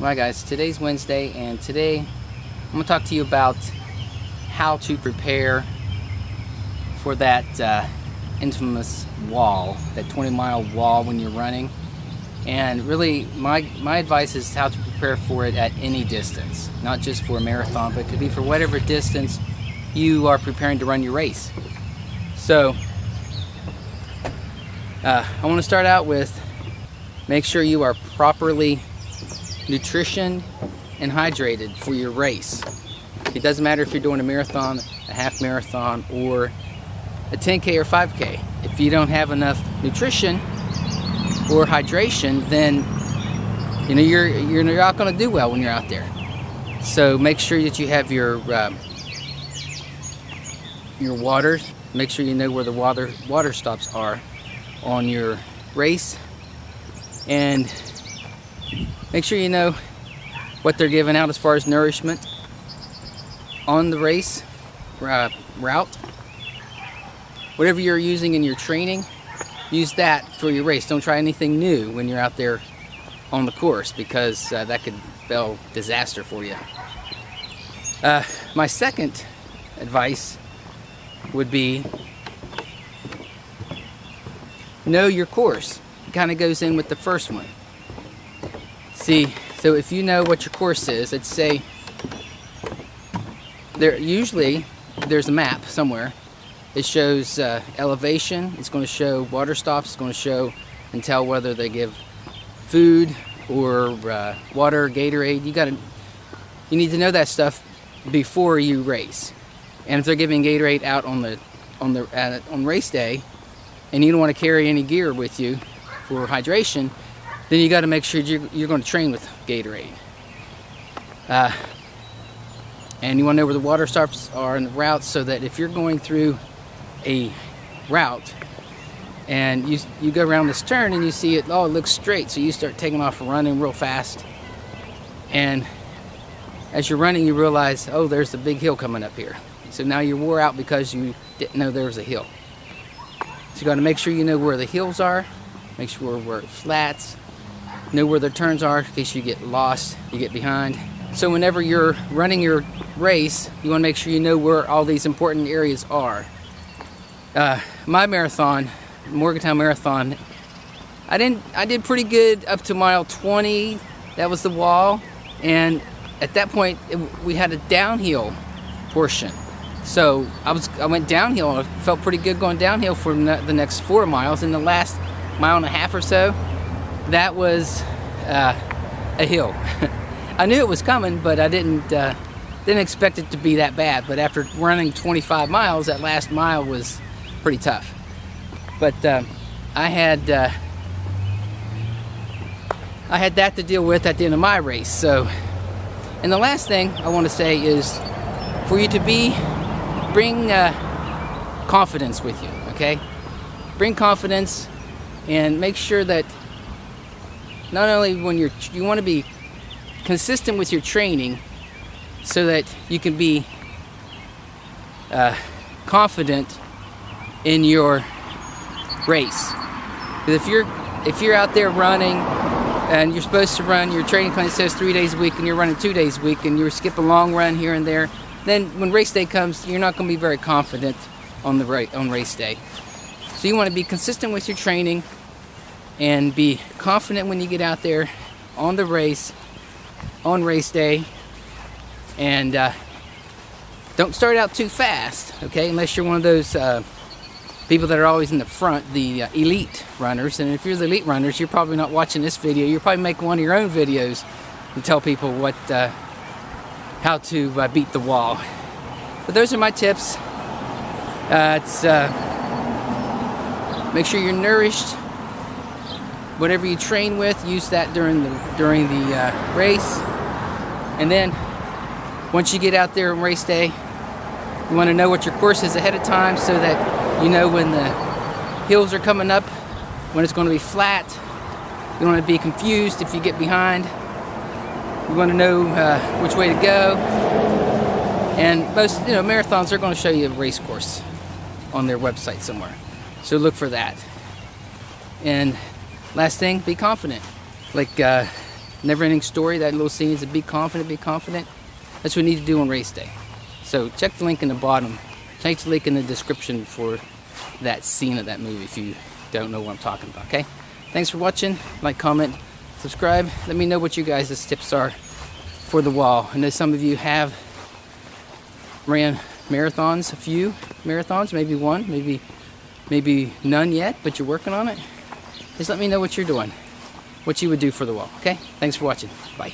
Alright guys, today's Wednesday, and today I'm going to talk to you about how to prepare for that infamous wall, that 20-mile wall when you're running. And really, my advice is how to prepare for it at any distance, not just for a marathon, but it could be for whatever distance you are preparing to run your race. So, I want to start out with make sure you are properly nutrition and hydrated for your race. It doesn't matter if you're doing a marathon, a half marathon, or a 10K or 5K. If you don't have enough nutrition or hydration, then you're not going to do well when you're out there. So make sure that you have your water. Make sure you know where the water stops are on your race, and make sure you know what they're giving out as far as nourishment on the race route. Whatever you're using in your training, use that for your race. Don't try anything new when you're out there on the course, because that could spell disaster for you. My second advice would be know your course. It kind of goes in with the first one. See, so if you know what your course is, let's say there's a map somewhere. It shows elevation, it's going to show water stops, it's going to show and tell whether they give food or water, Gatorade. You need to know that stuff before you race. And if they're giving Gatorade out on race day, and you don't want to carry any gear with you for hydration, then you got to make sure you're going to train with Gatorade. And you want to know where the water stops are in the route, so that if you're going through a route and you go around this turn and you see it looks straight, so you start taking off and running real fast, and as you're running you realize, there's a big hill coming up here. So now you're wore out because you didn't know there was a hill. So you got to make sure you know where the hills are, make sure where it's flats, know where the turns are in case you get lost, you get behind. So whenever you're running your race, you want to make sure you know where all these important areas are. My marathon, Morgantown Marathon, I did pretty good up to mile 20. That was the wall, and at that point we had a downhill portion. So I went downhill. I felt pretty good going downhill for the next 4 miles. In the last mile and a half or so, that was a hill. I knew it was coming, but I didn't expect it to be that bad. But after running 25 miles, that last mile was pretty tough. But I had that to deal with at the end of my race. So, and the last thing I want to say is for you to bring confidence with you. Okay, bring confidence, and make sure that not only when you want to be consistent with your training, so that you can be confident in your race. Because if you're out there running and you're supposed to run, your training plan says 3 days a week and you're running 2 days a week, and you skip a long run here and there, then when race day comes, you're not going to be very confident on race day. So you want to be consistent with your training and be confident when you get out there on the race, on race day. And don't start out too fast, okay? Unless you're one of those people that are always in the front, the elite runners. And if you're the elite runners, you're probably not watching this video. You're probably making one of your own videos to tell people how to beat the wall. But those are my tips. Make sure you're nourished. Whatever you train with, use that during the race. And then once you get out there on race day, you want to know what your course is ahead of time, so that you know when the hills are coming up, when it's going to be flat. You don't want to be confused if you get behind. You want to know which way to go. And most marathons are going to show you a race course on their website somewhere. So look for that. And last thing, be confident. Like Never Ending Story, that little scene is to be confident, be confident. That's what we need to do on race day. So check the link in the bottom. Check the link in the description for that scene of that movie if you don't know what I'm talking about, okay? Thanks for watching. Like, comment, subscribe. Let me know what you guys' tips are for the wall. I know some of you have ran marathons, a few marathons, maybe one, maybe none yet, but you're working on it. Just let me know what you're doing, what you would do for the wall, okay? Thanks for watching. Bye.